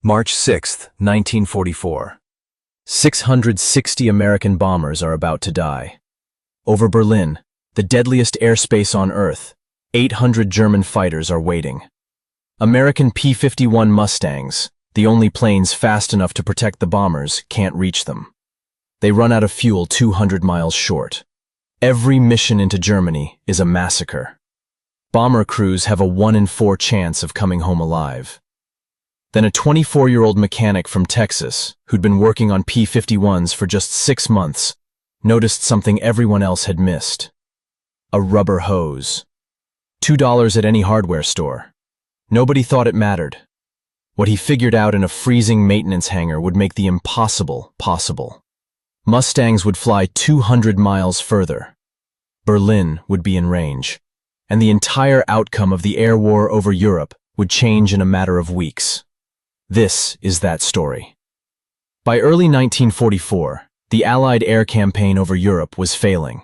March 6, 1944. 660 American bombers are about to die. Over Berlin, the deadliest airspace on Earth, 800 German fighters are waiting. American P-51 Mustangs, the only planes fast enough to protect the bombers, can't reach them. They run out of fuel 200 miles short. Every mission into Germany is a massacre. Bomber crews have a 1 in 4 chance of coming home alive. Then a 24-year-old mechanic from Texas, who'd been working on P-51s for just 6 months, noticed something everyone else had missed. A rubber hose. $2 at any hardware store. Nobody thought it mattered. What he figured out in a freezing maintenance hangar would make the impossible possible. Mustangs would fly 200 miles further. Berlin would be in range, and the entire outcome of the air war over Europe would change in a matter of weeks. This is that story. By early 1944, the Allied air campaign over Europe was failing.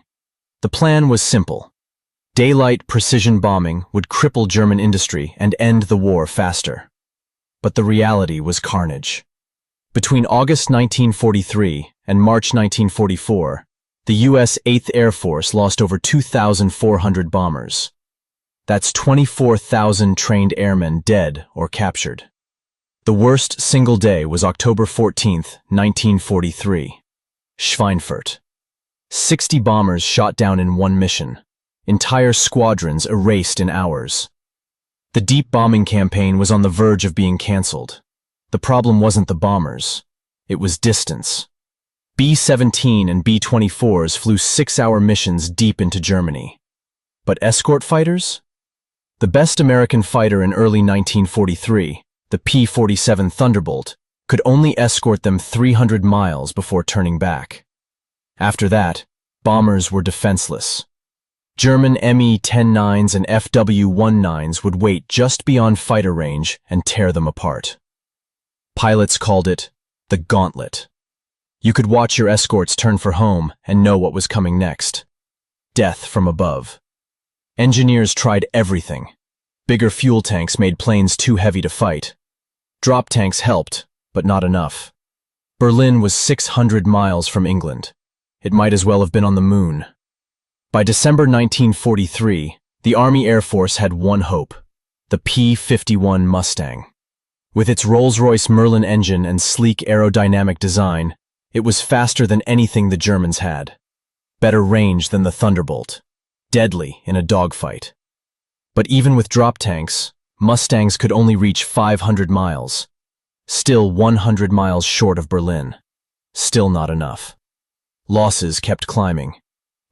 The plan was simple. Daylight precision bombing would cripple German industry and end the war faster. But the reality was carnage. Between August 1943 and March 1944, the U.S. 8th Air Force lost over 2,400 bombers. That's 24,000 trained airmen dead or captured. The worst single day was October 14, 1943. Schweinfurt. 60 bombers shot down in one mission. Entire squadrons erased in hours. The deep bombing campaign was on the verge of being cancelled. The problem wasn't the bombers. It was distance. B-17 and B-24s flew 6-hour missions deep into Germany. But escort fighters? The best American fighter in early 1943, the P-47 Thunderbolt, could only escort them 300 miles before turning back. After that, bombers were defenseless. German Me-10-9s and FW-19s would wait just beyond fighter range and tear them apart. Pilots called it the gauntlet. You could watch your escorts turn for home and know what was coming next. Death from above. Engineers tried everything. Bigger fuel tanks made planes too heavy to fight. Drop tanks helped, but not enough. Berlin was 600 miles from England. It might as well have been on the moon. By December 1943, the Army Air Force had one hope: the P-51 Mustang. With its Rolls-Royce Merlin engine and sleek aerodynamic design, it was faster than anything the Germans had. Better range than the Thunderbolt. Deadly in a dogfight. But even with drop tanks, Mustangs could only reach 500 miles. Still 100 miles short of Berlin. Still not enough. Losses kept climbing.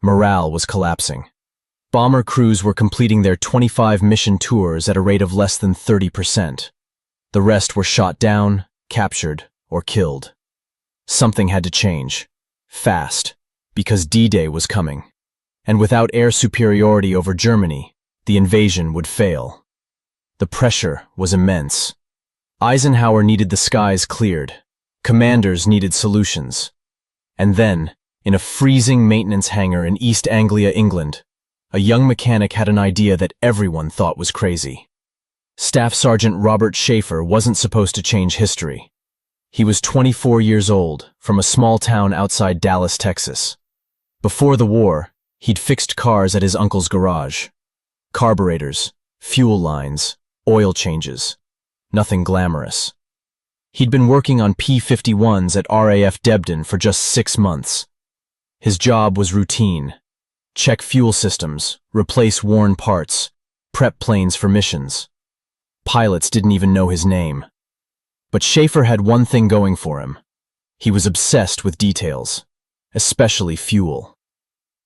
Morale was collapsing. Bomber crews were completing their 25 mission tours at a rate of less than 30%. The rest were shot down, captured, or killed. Something had to change. Fast. Because D-Day was coming. And without air superiority over Germany, the invasion would fail. The pressure was immense. Eisenhower needed the skies cleared. Commanders needed solutions. And then, in a freezing maintenance hangar in East Anglia, England, a young mechanic had an idea that everyone thought was crazy. Staff Sergeant Robert Shafer wasn't supposed to change history. He was 24 years old, from a small town outside Dallas, Texas. Before the war, he'd fixed cars at his uncle's garage. Carburetors, fuel lines, oil changes. Nothing glamorous. He'd been working on P-51s at RAF Debden for just 6 months. His job was routine. Check fuel systems, replace worn parts, prep planes for missions. Pilots didn't even know his name. But Shafer had one thing going for him. He was obsessed with details, especially fuel.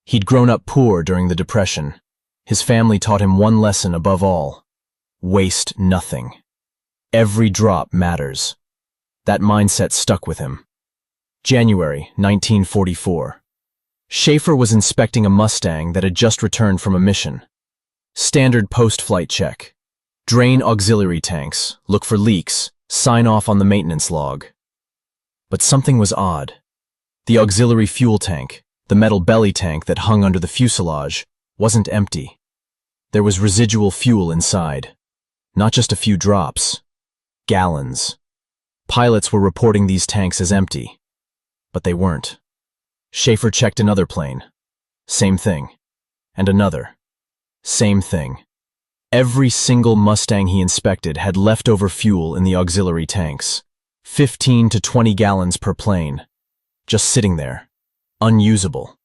He'd grown up poor during the Depression. His family taught him one lesson above all: waste nothing. Every drop matters. That mindset stuck with him. January 1944. Shafer was inspecting a Mustang that had just returned from a mission. Standard post-flight check. Drain auxiliary tanks, look for leaks, sign off on the maintenance log. But something was odd. The auxiliary fuel tank, the metal belly tank that hung under the fuselage, wasn't empty. There was residual fuel inside. Not just a few drops. Gallons. Pilots were reporting these tanks as empty. But they weren't. Shafer checked another plane. Same thing. And another. Same thing. Every single Mustang he inspected had leftover fuel in the auxiliary tanks. 15 to 20 gallons per plane. Just sitting there. Unusable.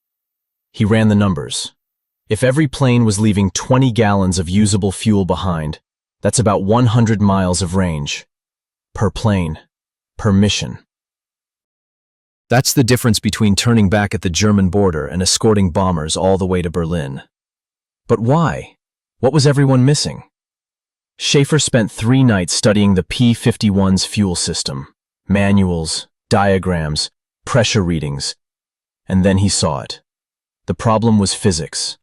He ran the numbers. If every plane was leaving 20 gallons of usable fuel behind, that's about 100 miles of range. Per plane. Per mission. That's the difference between turning back at the German border and escorting bombers all the way to Berlin. But why? What was everyone missing? Shafer spent 3 nights studying the P-51's fuel system. Manuals, diagrams, pressure readings. And then he saw it. The problem was physics.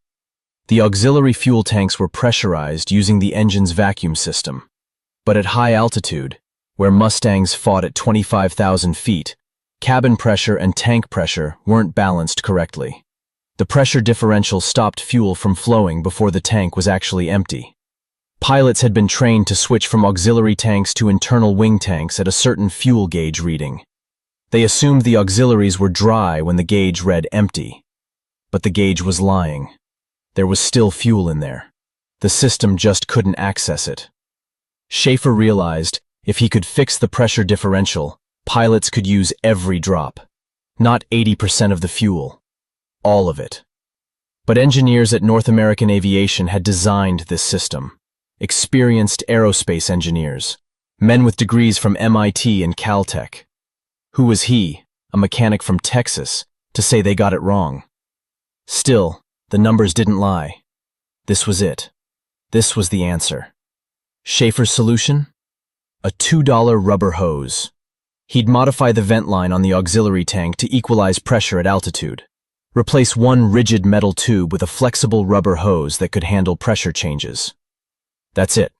The auxiliary fuel tanks were pressurized using the engine's vacuum system. But at high altitude, where Mustangs fought at 25,000 feet, cabin pressure and tank pressure weren't balanced correctly. The pressure differential stopped fuel from flowing before the tank was actually empty. Pilots had been trained to switch from auxiliary tanks to internal wing tanks at a certain fuel gauge reading. They assumed the auxiliaries were dry when the gauge read empty. But the gauge was lying. There was still fuel in there. The system just couldn't access it. Shafer realized if he could fix the pressure differential, pilots could use every drop. Not 80% of the fuel. All of it. But engineers at North American Aviation had designed this system. Experienced aerospace engineers. Men with degrees from MIT and Caltech. Who was he, a mechanic from Texas, to say they got it wrong? Still, the numbers didn't lie. This was it. This was the answer. Shafer's solution? A $2 rubber hose. He'd modify the vent line on the auxiliary tank to equalize pressure at altitude. Replace one rigid metal tube with a flexible rubber hose that could handle pressure changes. That's it.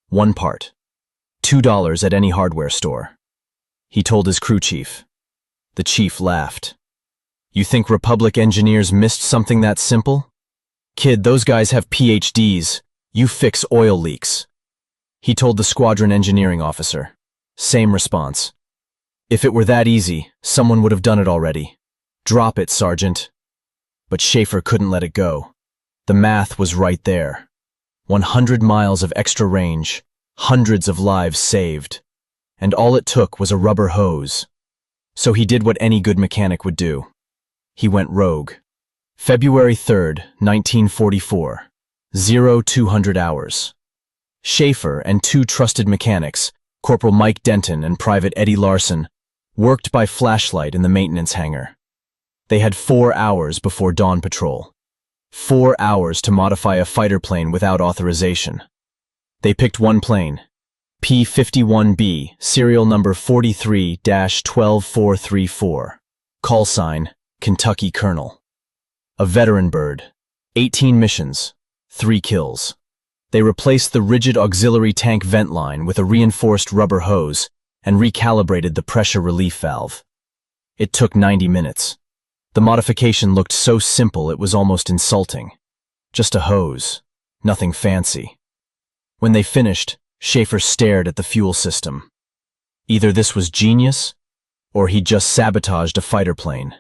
One part. $2 at any hardware store. He told his crew chief. The chief laughed. You think Republic engineers missed something that simple? Kid, those guys have PhDs. You fix oil leaks. He told the squadron engineering officer. Same response. If it were that easy, someone would have done it already. Drop it, Sergeant. But Shafer couldn't let it go. The math was right there. 100 miles of extra range, hundreds of lives saved. And all it took was a rubber hose. So he did what any good mechanic would do. He went rogue. February 3rd, 1944. 0200 hours. Shafer and 2 trusted mechanics, Corporal Mike Denton and Private Eddie Larson, worked by flashlight in the maintenance hangar. They had 4 hours before dawn patrol. 4 hours to modify a fighter plane without authorization. They picked one plane, P-51B, serial number 43-12434. Call sign, Kentucky Colonel. A veteran bird. 18 missions. 3 kills. They replaced the rigid auxiliary tank vent line with a reinforced rubber hose and recalibrated the pressure relief valve. It took 90 minutes. The modification looked so simple it was almost insulting. Just a hose. Nothing fancy. When they finished, Shafer stared at the fuel system. Either this was genius, or he'd just sabotaged a fighter plane.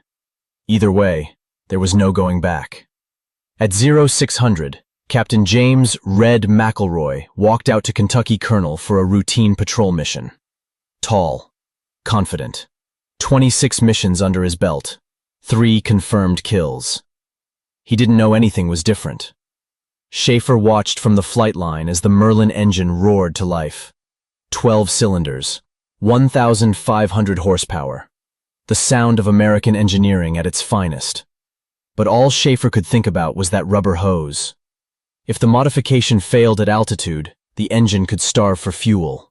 Either way, there was no going back. At 0600, Captain James "Red" McElroy walked out to Kentucky Colonel for a routine patrol mission. Tall, confident, 26 missions under his belt, 3 confirmed kills. He didn't know anything was different. Shafer watched from the flight line as the Merlin engine roared to life. 12 cylinders, 1,500 horsepower. The sound of American engineering at its finest. But all Shafer could think about was that rubber hose. If the modification failed at altitude, the engine could starve for fuel.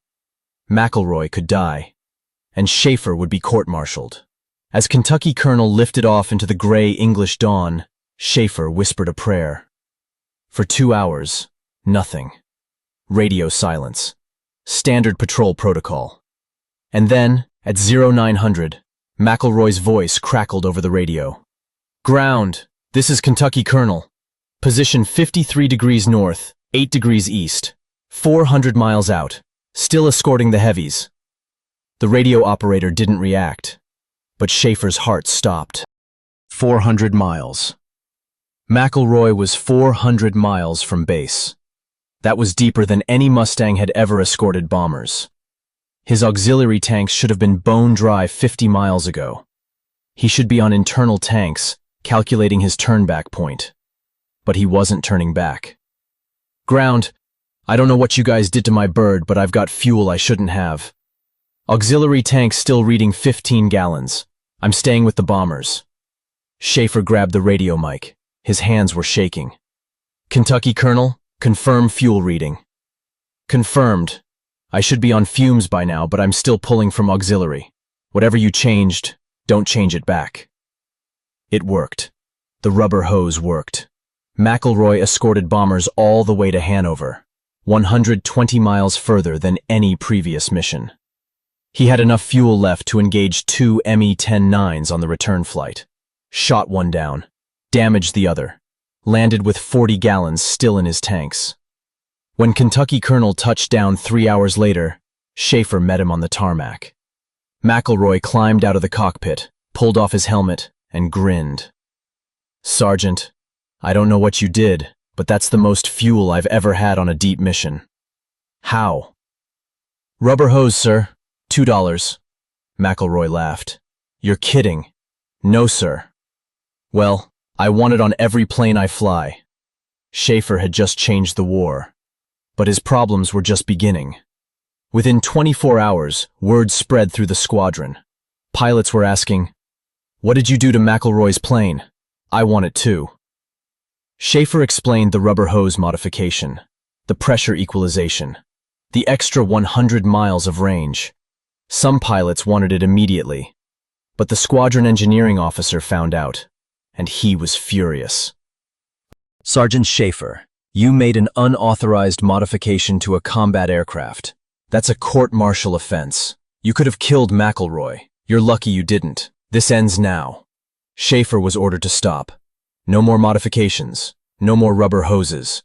McElroy could die, and Shafer would be court-martialed. As Kentucky Colonel lifted off into the gray English dawn, Shafer whispered a prayer. For 2 hours, nothing. Radio silence. Standard patrol protocol. And then, at 0900, McElroy's voice crackled over the radio. Ground, this is Kentucky Colonel. Position 53 degrees north, 8 degrees east. 400 miles out. Still escorting the heavies. The radio operator didn't react, but Shafer's heart stopped. 400 miles. McElroy was 400 miles from base. That was deeper than any Mustang had ever escorted bombers. His auxiliary tanks should have been bone dry 50 miles ago. He should be on internal tanks, calculating his turnback point. But he wasn't turning back. Ground, I don't know what you guys did to my bird, but I've got fuel I shouldn't have. Auxiliary tanks still reading 15 gallons. I'm staying with the bombers. Shafer grabbed the radio mic. His hands were shaking. Kentucky Colonel, confirm fuel reading. Confirmed. I should be on fumes by now, but I'm still pulling from auxiliary. Whatever you changed, don't change it back. It worked. The rubber hose worked. McElroy escorted bombers all the way to Hanover, 120 miles further than any previous mission. He had enough fuel left to engage 2 Me-10-9s on the return flight. Shot one down, damaged the other, landed with 40 gallons still in his tanks. When Kentucky Colonel touched down 3 hours later, Shafer met him on the tarmac. McElroy climbed out of the cockpit, pulled off his helmet, and grinned. Sergeant, I don't know what you did, but that's the most fuel I've ever had on a deep mission. How? Rubber hose, sir. $2. McElroy laughed. You're kidding. No, sir. Well, I want it on every plane I fly. Shafer had just changed the war. But his problems were just beginning. Within 24 hours, word spread through the squadron. Pilots were asking, "What did you do to McElroy's plane? I want it too." Shafer explained the rubber hose modification, the pressure equalization, the extra 100 miles of range. Some pilots wanted it immediately, but the squadron engineering officer found out, and he was furious. Sergeant Shafer, you made an unauthorized modification to a combat aircraft. That's a court-martial offense. You could have killed McElroy. You're lucky you didn't. This ends now. Shafer was ordered to stop. No more modifications. No more rubber hoses.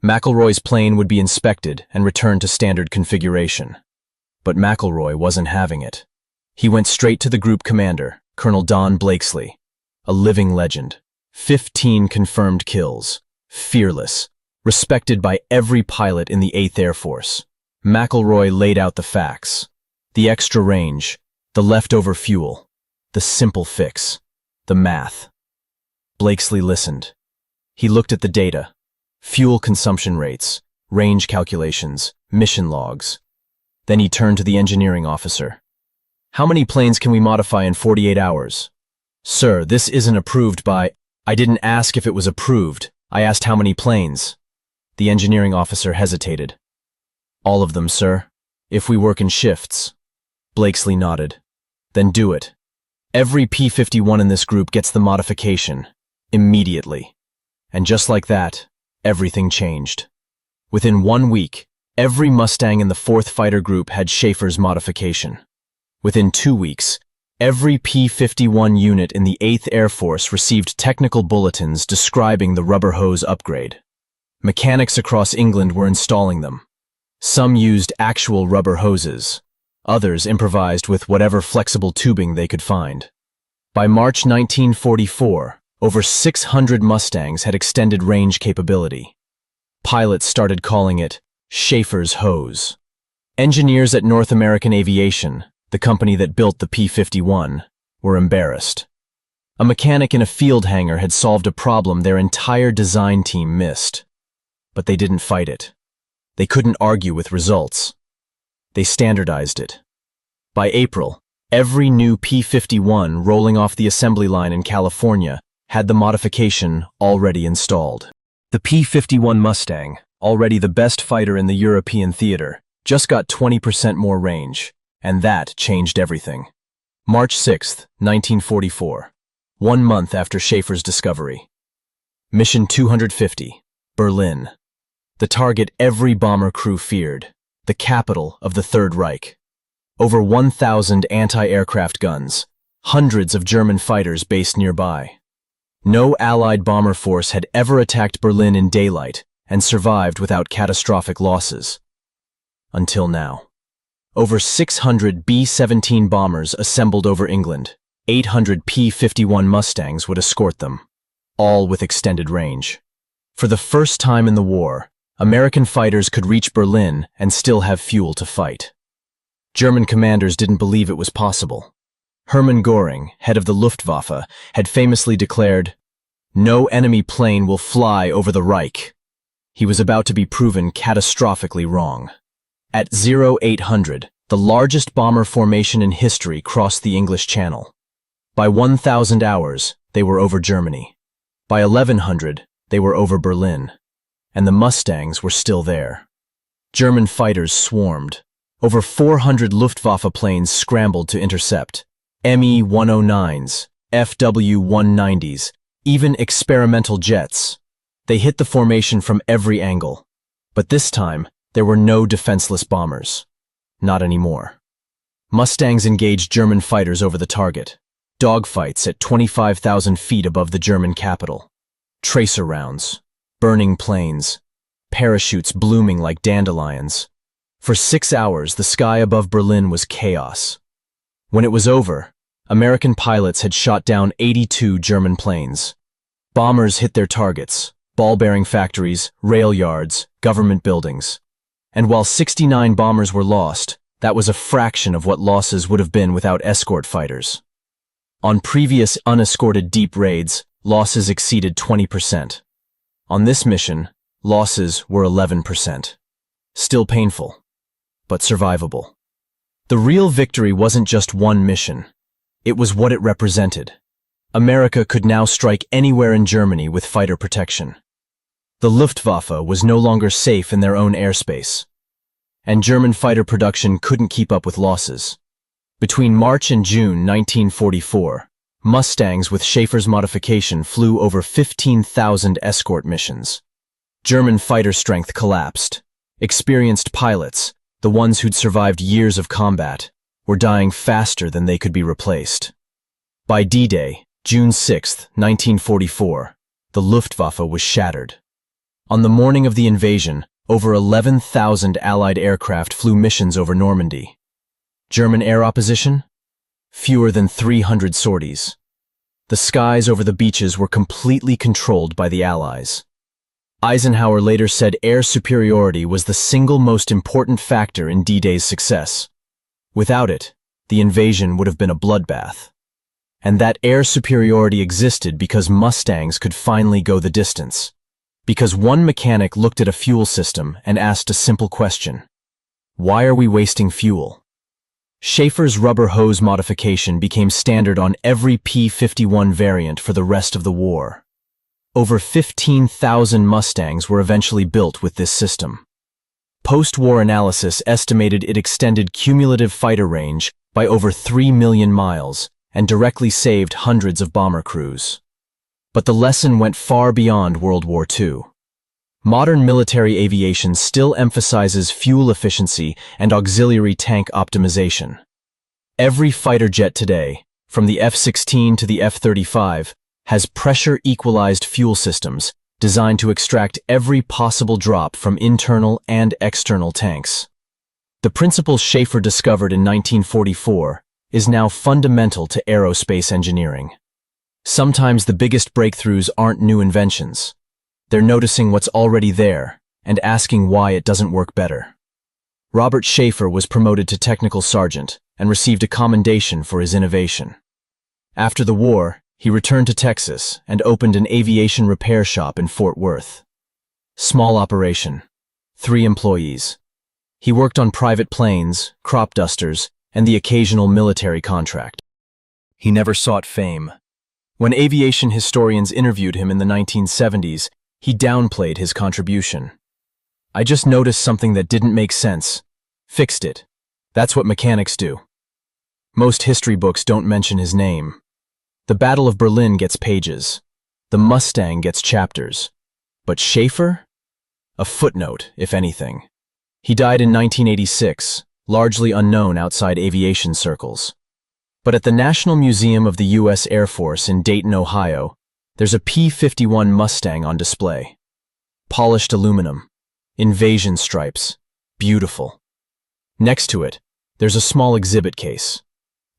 McElroy's plane would be inspected and returned to standard configuration. But McElroy wasn't having it. He went straight to the group commander, Colonel Don Blakesley, a living legend. 15 confirmed kills. Fearless. Respected by every pilot in the 8th Air Force. McElroy laid out the facts. The extra range, the leftover fuel, the simple fix, the math. Blakesley listened. He looked at the data. Fuel consumption rates, range calculations, mission logs. Then he turned to the engineering officer. How many planes can we modify in 48 hours? Sir, this isn't approved by... I didn't ask if it was approved. I asked how many planes. The engineering officer hesitated. All of them, sir. If we work in shifts. Blakesley nodded. Then do it. Every P-51 in this group gets the modification. Immediately. And just like that, everything changed. Within 1 week, every Mustang in the 4th Fighter Group had Shafer's modification. Within 2 weeks, every P-51 unit in the 8th Air Force received technical bulletins describing the rubber hose upgrade. Mechanics across England were installing them. Some used actual rubber hoses. Others improvised with whatever flexible tubing they could find. By March 1944, over 600 Mustangs had extended range capability. Pilots started calling it Shafer's hose. Engineers at North American Aviation, the company that built the P-51, were embarrassed. A mechanic in a field hangar had solved a problem their entire design team missed. But they didn't fight it. They couldn't argue with results. They standardized it. By April, every new P-51 rolling off the assembly line in California had the modification already installed. The P-51 Mustang, already the best fighter in the European theater, just got 20% more range, and that changed everything. March 6, 1944, 1 month after Shafer's discovery. Mission 250, Berlin. The target every bomber crew feared, the capital of the Third Reich. Over 1,000 anti-aircraft guns, hundreds of German fighters based nearby. No Allied bomber force had ever attacked Berlin in daylight and survived without catastrophic losses. Until now. over 600 B-17 bombers assembled over England. 800 P-51 Mustangs would escort them, all with extended range. For the first time in the war, American fighters could reach Berlin and still have fuel to fight. German commanders didn't believe it was possible. Hermann Göring, head of the Luftwaffe, had famously declared, "No enemy plane will fly over the Reich." He was about to be proven catastrophically wrong. At 0800, the largest bomber formation in history crossed the English Channel. By 1000 hours, they were over Germany. By 1100, they were over Berlin. And the Mustangs were still there. German fighters swarmed. Over 400 Luftwaffe planes scrambled to intercept. Me-109s, FW-190s, even experimental jets. They hit the formation from every angle. But this time, there were no defenseless bombers. Not anymore. Mustangs engaged German fighters over the target. Dogfights at 25,000 feet above the German capital. Tracer rounds. Burning planes. Parachutes blooming like dandelions. For 6 hours, the sky above Berlin was chaos. When it was over, American pilots had shot down 82 German planes. Bombers hit their targets, ball-bearing factories, rail yards, government buildings. And while 69 bombers were lost, that was a fraction of what losses would have been without escort fighters. On previous unescorted deep raids, losses exceeded 20%. On this mission, losses were 11%. Still painful, but survivable. The real victory wasn't just one mission. It was what it represented. America could now strike anywhere in Germany with fighter protection. The Luftwaffe was no longer safe in their own airspace. And German fighter production couldn't keep up with losses. Between March and June 1944, Mustangs with Shafer's modification flew over 15,000 escort missions. German fighter strength collapsed. Experienced pilots, the ones who'd survived years of combat, were dying faster than they could be replaced. By D-Day, June 6, 1944, the Luftwaffe was shattered. On the morning of the invasion, over 11,000 Allied aircraft flew missions over Normandy. German air opposition? Fewer than 300 sorties. The skies over the beaches were completely controlled by the Allies. Eisenhower later said air superiority was the single most important factor in D-Day's success. Without it, the invasion would have been a bloodbath. And that air superiority existed because Mustangs could finally go the distance. Because one mechanic looked at a fuel system and asked a simple question. Why are we wasting fuel? Shafer's rubber hose modification became standard on every P-51 variant for the rest of the war. Over 15,000 Mustangs were eventually built with this system. Post-war analysis estimated it extended cumulative fighter range by over 3 million miles and directly saved hundreds of bomber crews. But the lesson went far beyond World War II. Modern military aviation still emphasizes fuel efficiency and auxiliary tank optimization. Every fighter jet today, from the F-16 to the F-35, has pressure-equalized fuel systems designed to extract every possible drop from internal and external tanks. The principle Shafer discovered in 1944 is now fundamental to aerospace engineering. Sometimes the biggest breakthroughs aren't new inventions. They're noticing what's already there and asking why it doesn't work better. Robert Shafer was promoted to technical sergeant and received a commendation for his innovation. After the war, he returned to Texas and opened an aviation repair shop in Fort Worth. Small operation, 3 employees. He worked on private planes, crop dusters, and the occasional military contract. He never sought fame. When aviation historians interviewed him in the 1970s, he downplayed his contribution. "I just noticed something that didn't make sense. Fixed it. That's what mechanics do." Most history books don't mention his name. The Battle of Berlin gets pages. The Mustang gets chapters. But Shafer? A footnote, if anything. He died in 1986, largely unknown outside aviation circles. But at the National Museum of the U.S. Air Force in Dayton, Ohio, there's a P-51 Mustang on display. Polished aluminum. Invasion stripes. Beautiful. Next to it, There's a small exhibit case.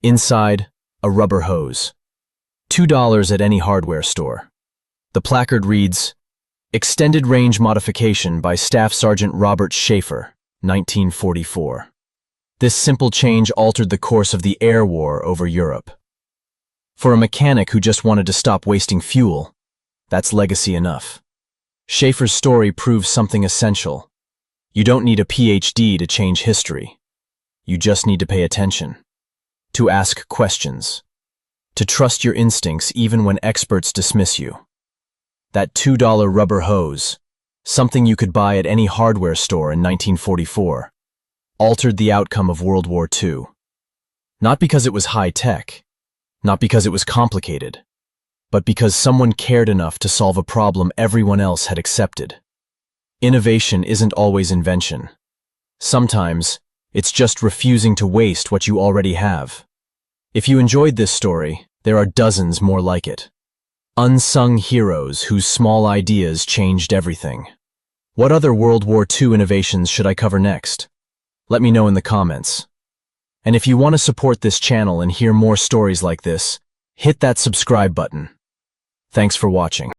Inside, a rubber hose. $2 at any hardware store. The placard reads, Extended Range Modification by Staff Sergeant Robert Shafer, 1944. This simple change altered the course of the air war over Europe. For a mechanic who just wanted to stop wasting fuel, that's legacy enough. Shafer's story proves something essential. You don't need a PhD to change history. You just need to pay attention, to ask questions, to trust your instincts even when experts dismiss you. That $2 rubber hose, something you could buy at any hardware store in 1944, altered the outcome of World War II. Not because it was high-tech, not because it was complicated, but because someone cared enough to solve a problem everyone else had accepted. Innovation isn't always invention. Sometimes, it's just refusing to waste what you already have. If you enjoyed this story, there are dozens more like it. Unsung heroes whose small ideas changed everything. What other World War II innovations should I cover next? Let me know in the comments. And if you want to support this channel and hear more stories like this, hit that subscribe button. Thanks for watching.